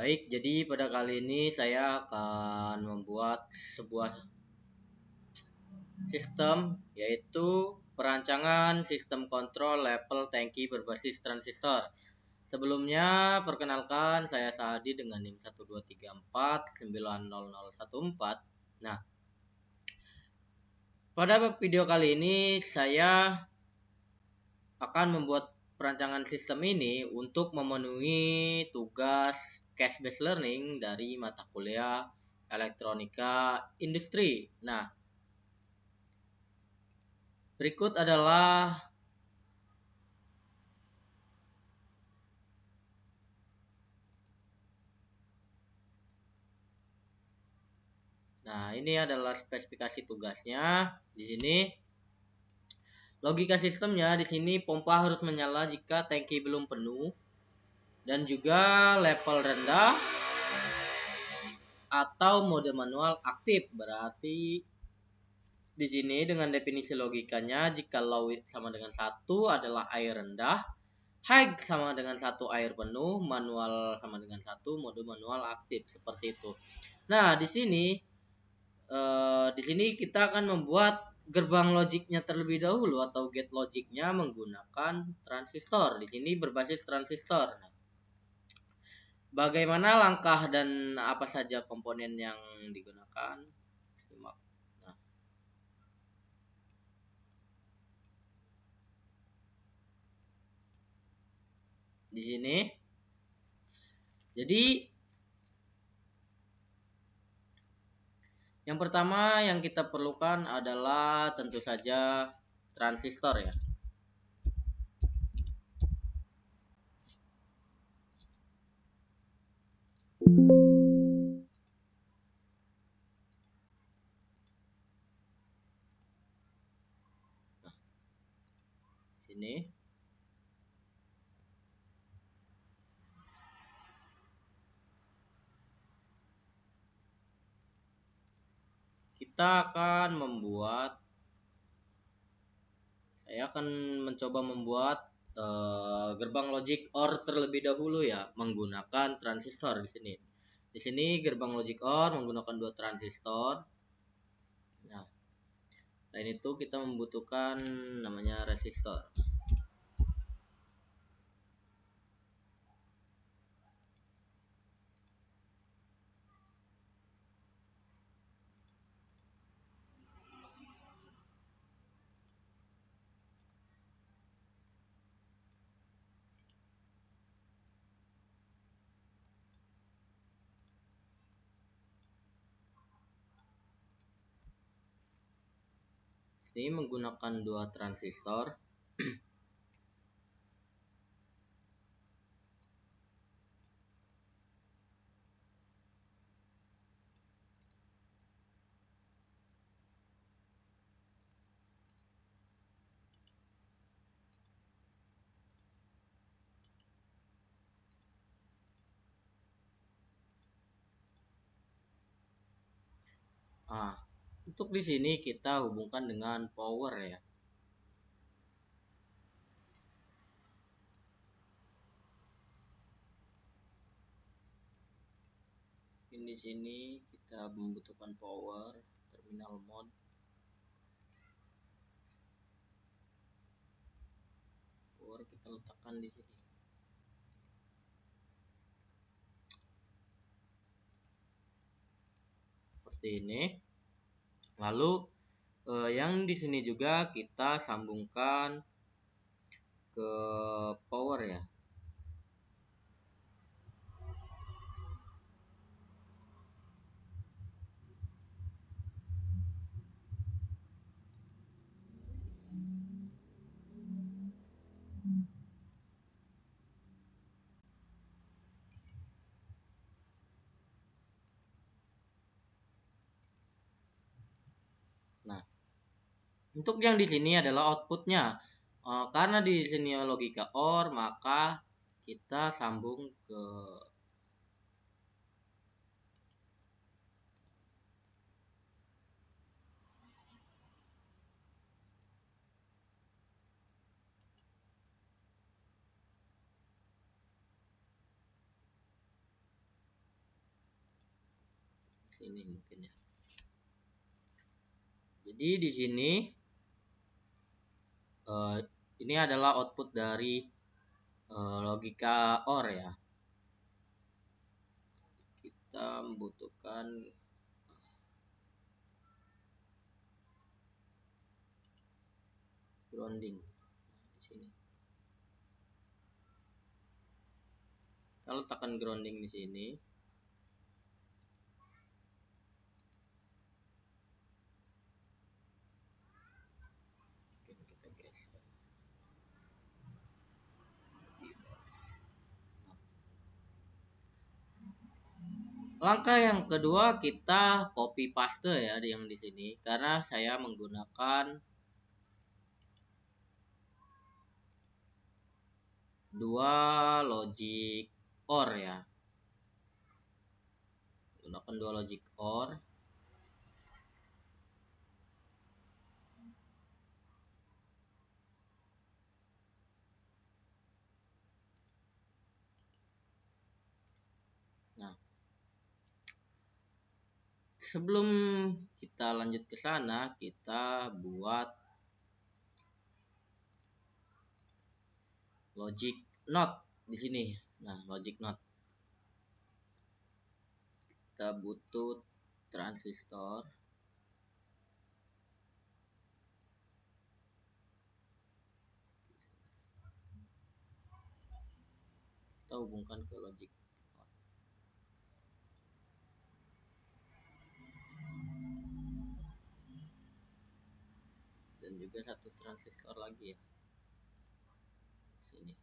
Baik, jadi pada kali ini saya akan membuat sebuah sistem, yaitu perancangan sistem kontrol level tangki berbasis transistor. Sebelumnya, perkenalkan saya Saadi dengan NIM 123490014. Nah, pada video kali ini saya akan membuat perancangan sistem ini untuk memenuhi tugas cash based learning dari mata kuliah elektronika industri. Nah, berikut adalah ini adalah spesifikasi tugasnya. Di sini logika sistemnya, di sini pompa harus menyala jika tangki belum penuh dan juga level rendah atau mode manual aktif. Berarti di sini dengan definisi logikanya, jika low sama dengan 1 adalah air rendah, high sama dengan 1 air penuh, manual sama dengan 1, mode manual aktif, seperti itu. Nah, di sini kita akan membuat gerbang logiknya terlebih dahulu atau gate logiknya menggunakan transistor. Di sini berbasis transistor. Nah, bagaimana langkah dan apa saja komponen yang digunakan? Simak. Nah, di sini jadi yang pertama yang kita perlukan adalah tentu saja transistor ya. Nah, sini kita akan membuat saya akan mencoba membuat gerbang logic OR terlebih dahulu ya, menggunakan transistor di sini. Di sini gerbang logic OR menggunakan 2 transistor. Nah, selain itu kita membutuhkan namanya resistor. Ini menggunakan 2 transistor. Ah, untuk di sini kita hubungkan dengan power ya. Di sini kita membutuhkan power terminal mode. Power kita letakkan di sini. Seperti ini. Lalu yang di sini juga kita sambungkan ke power ya. Nah, untuk yang di sini adalah outputnya. Karena di sini logika OR, maka kita sambung ke sini mungkin ya. Jadi di sini ini adalah output dari logika OR ya. Kita membutuhkan grounding. Di sini. Kita letakkan grounding di sini. Kita geser. Langkah yang kedua kita copy paste ya yang di sini karena saya menggunakan dua logic OR ya. Gunakan dua logic OR. Nah, sebelum kita lanjut ke sana, kita buat logic not di sini. Nah, logic not. Kita butuh transistor. Kita hubungkan ke logic not. Dan juga satu transistor lagi ya. Sini.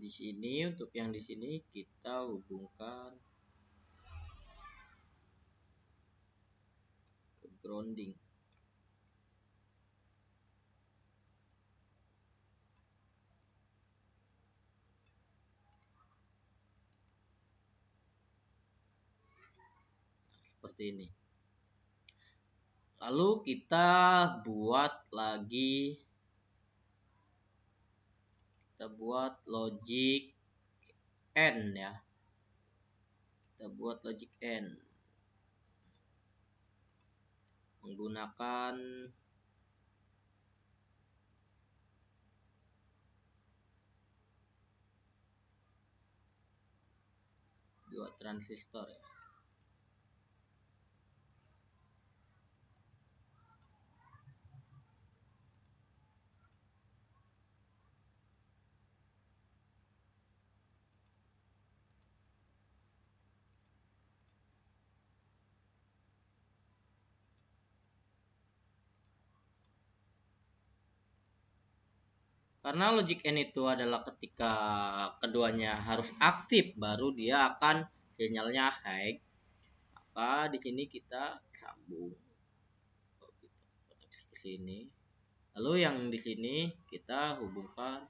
Di sini untuk yang di sini kita hubungkan ke grounding. Seperti ini. Lalu kita buat logic N ya. Kita buat logic N menggunakan dua transistor ya. Karena logic N itu adalah ketika keduanya harus aktif baru dia akan sinyalnya high. Maka di sini kita sambung ke sini. Lalu yang di sini kita hubungkan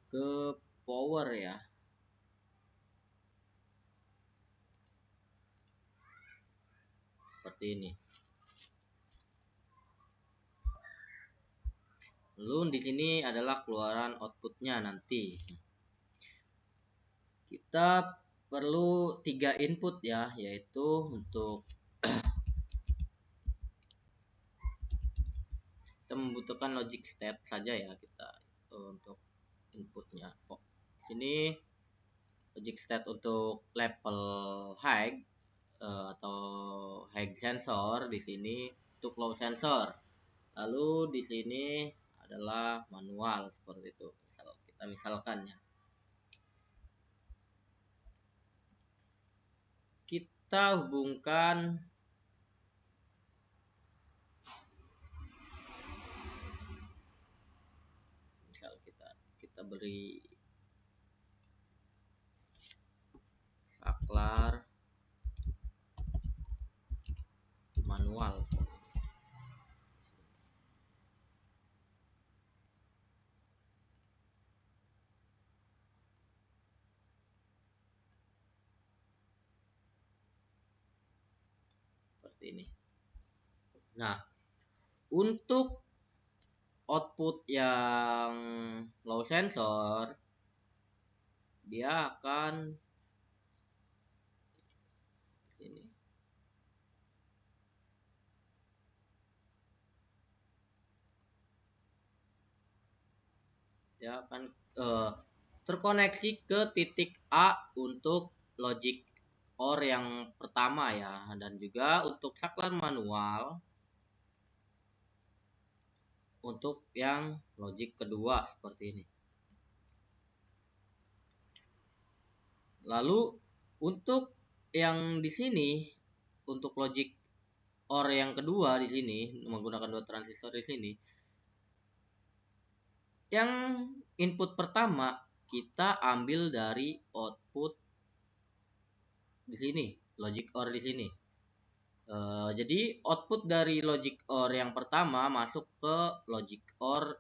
ke power ya. Seperti ini. Lalu di sini adalah keluaran outputnya nanti. Kita perlu 3 input ya, yaitu untuk kita membutuhkan logic state saja ya kita untuk inputnya. Sini logic state untuk level high atau high sensor, di sini untuk low sensor. Lalu di sini adalah manual seperti itu. Kita misalkan ya. Kita hubungkan misal kita beri saklar manual. seperti ini. Nah, untuk output yang low sensor, dia akan sini. Dia akan terkoneksi ke titik A untuk logic OR yang pertama ya, dan juga untuk saklar manual untuk yang logic kedua seperti ini. Lalu untuk yang di sini untuk logic OR yang kedua di sini menggunakan dua transistor di sini. Yang input pertama kita ambil dari output di sini, logic OR di sini. Jadi output dari logic OR yang pertama masuk ke logic OR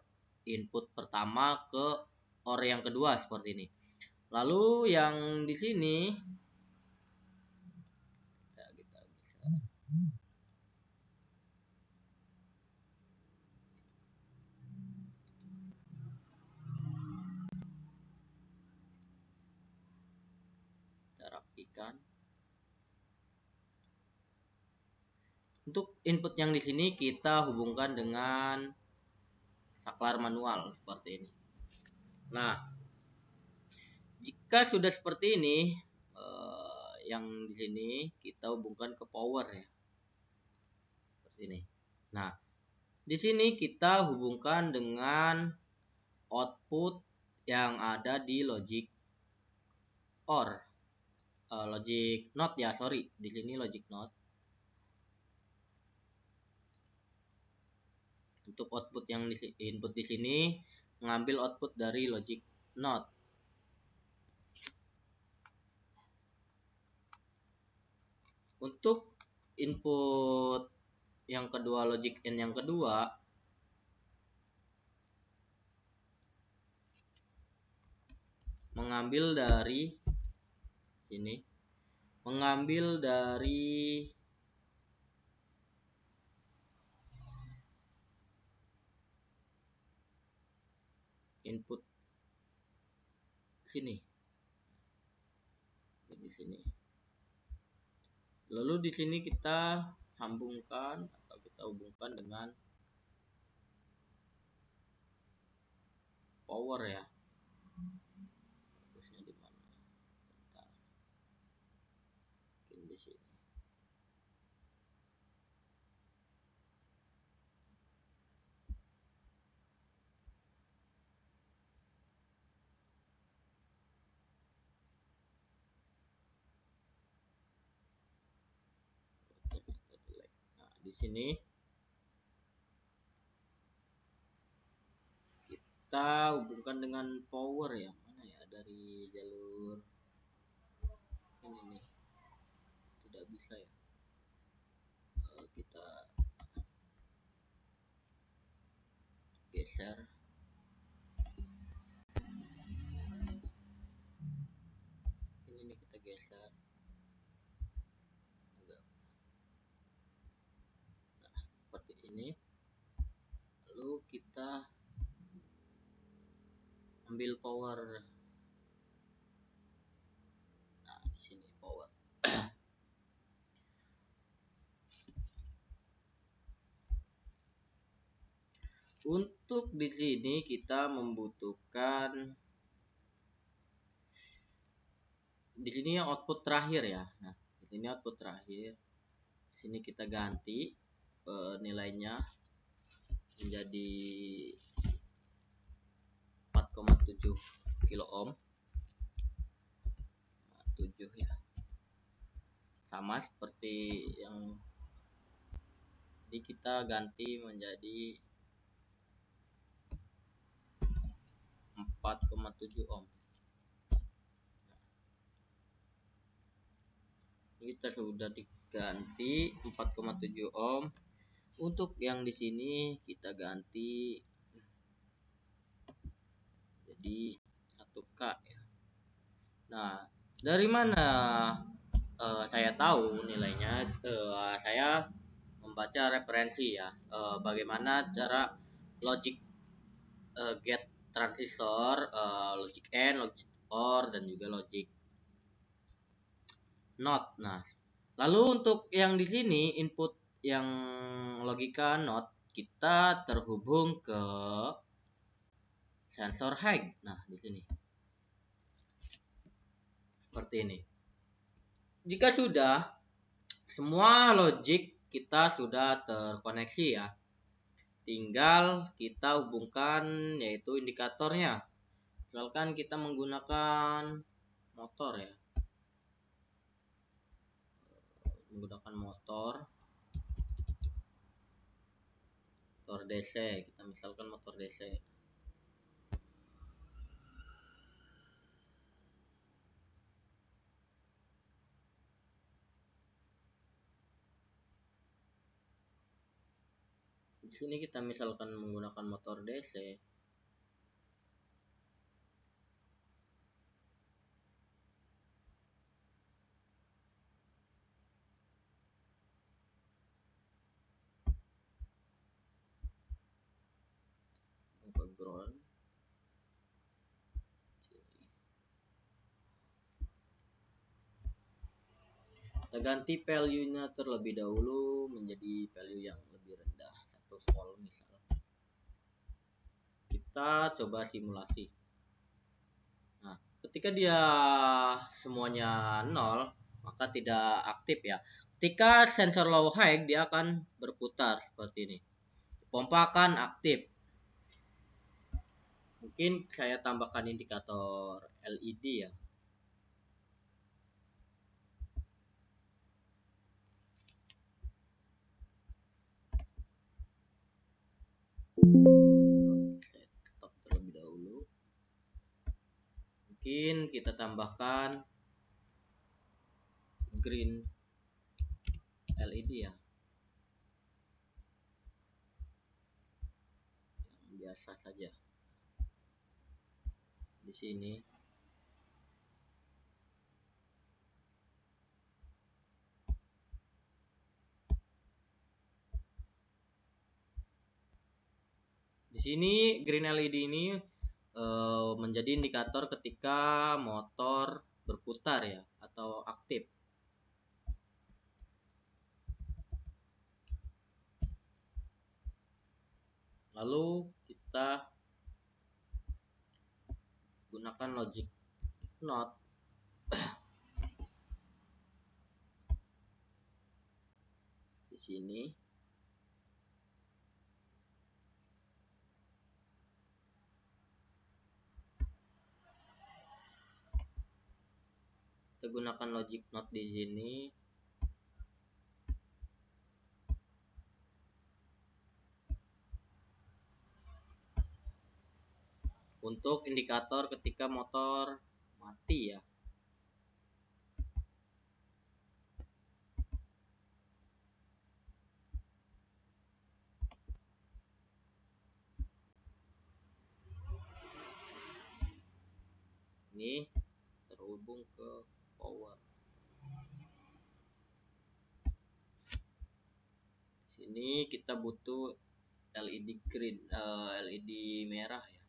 input pertama ke OR yang kedua seperti ini. Lalu yang di sini kita bisa rapikan. Untuk input yang di sini kita hubungkan dengan saklar manual seperti ini. Nah, jika sudah seperti ini, yang di sini kita hubungkan ke power ya, seperti ini. Nah, di sini kita hubungkan dengan output yang ada di logic OR, logic not ya, sorry, di sini logic not. Untuk output yang di input di sini mengambil output dari logic not. Untuk input yang kedua, logic N yang kedua, mengambil dari sini, mengambil dari input sini, di sini. Lalu di sini kita sambungkan atau kita hubungkan dengan power ya. Fokusnya di mana? Bentar. Mungkin di sini. Nah, di sini kita hubungkan dengan power ya, mana ya, dari jalur ini nih, tidak bisa ya. Kita geser. Ini nih kita geser. Agak. Nah, seperti ini. Lalu kita ambil power. Nah, di sini power. Untuk di sini kita membutuhkan di sini yang output terakhir ya. Nah, di sini output terakhir. Di sini kita ganti nilainya menjadi 4,7 kilo ohm. Nah, 7 ya. Sama seperti yang jadi kita ganti menjadi 4,7 ohm. Kita sudah diganti 4,7 ohm. Untuk yang di sini kita ganti jadi 1K ya. Nah, dari mana saya tahu nilainya, saya membaca referensi ya, bagaimana cara logic get transistor, logic AND, logic OR, dan juga logic NOT. Nah, lalu untuk yang di sini input yang logika NOT, kita terhubung ke sensor high. Nah, di sini seperti ini. Jika sudah semua logic kita sudah terkoneksi ya, tinggal kita hubungkan yaitu indikatornya. Misalkan kita menggunakan motor ya, menggunakan motor DC, kita misalkan motor DC. Di sini kita misalkan menggunakan motor DC. Ke ground. Kita ganti value-nya terlebih dahulu menjadi value yang lebih rendah, 1 volt misal. Kita coba simulasi. Nah, ketika dia semuanya 0, maka tidak aktif ya. Ketika sensor low high, dia akan berputar seperti ini. Pompa akan aktif. Mungkin saya tambahkan indikator LED ya. Saya stop terlebih dahulu. Mungkin kita tambahkan green LED ya, yang biasa saja. Di sini green LED ini menjadi indikator ketika motor berputar ya, atau aktif. Lalu kita gunakan logic NOT. Di sini kita gunakan logic NOT di sini. Untuk indikator ketika motor mati ya. Ini terhubung ke power. Sini kita butuh LED green, LED merah ya.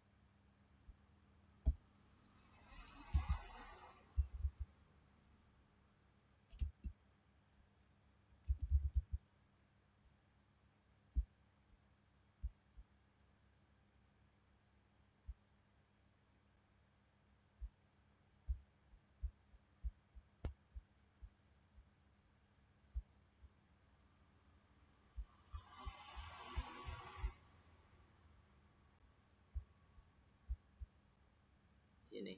Sini.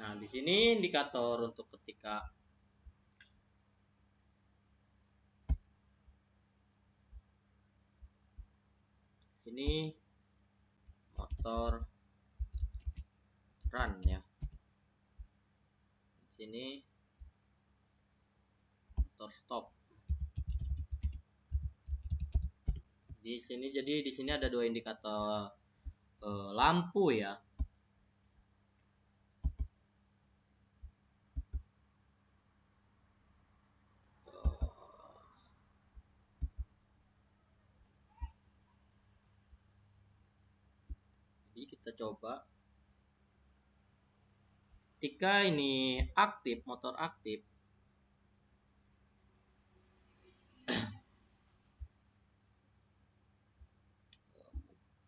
Nah, di sini indikator untuk ketika Sini motor run ya. Sini motor stop. Di sini jadi di sini ada dua indikator lampu ya. Jadi kita coba ketika ini aktif, motor aktif,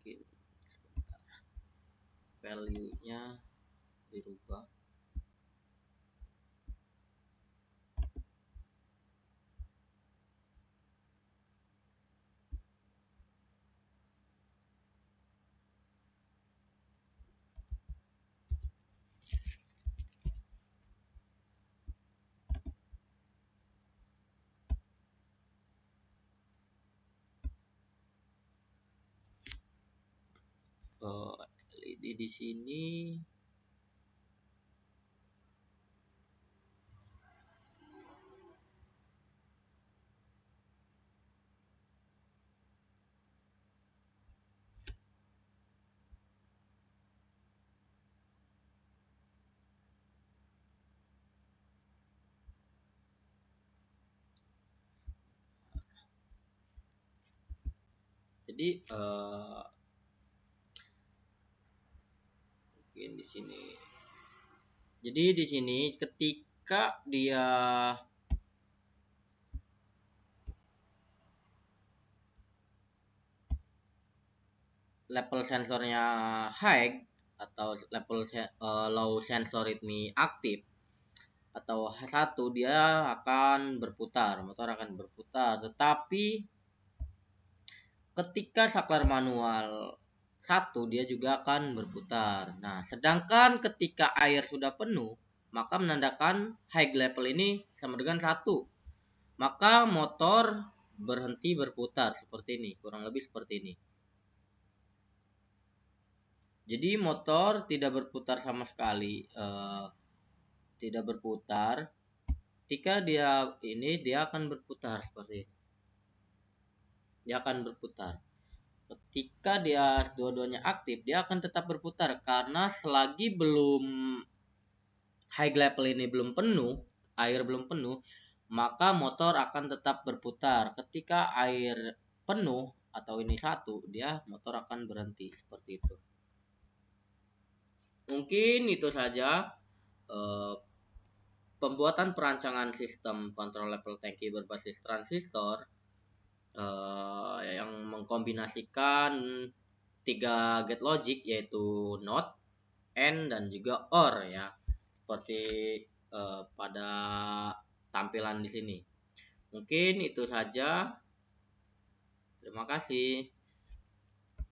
mungkin sebentar, value-nya dirubah. LED di sini jadi mungkin di sini. Jadi di sini ketika dia level sensornya high atau level low sensor ini aktif atau H1, dia akan berputar, motor akan berputar. Tetapi ketika saklar manual 1, dia juga akan berputar. Nah, sedangkan ketika air sudah penuh, maka menandakan high level ini sama dengan 1. Maka motor berhenti berputar seperti ini, kurang lebih seperti ini. Jadi motor tidak berputar sama sekali, tidak berputar. Ketika dia akan berputar seperti ini. Dia akan berputar. Ketika dia dua-duanya aktif, dia akan tetap berputar karena selagi belum high level ini belum penuh, air belum penuh, maka motor akan tetap berputar. Ketika air penuh atau ini 1, dia motor akan berhenti seperti itu. Mungkin itu saja pembuatan perancangan sistem kontrol level tangki berbasis transistor yang mengkombinasikan 3 gate logic, yaitu NOT, AND, dan juga OR ya. Seperti pada tampilan di sini. Mungkin itu saja. Terima kasih.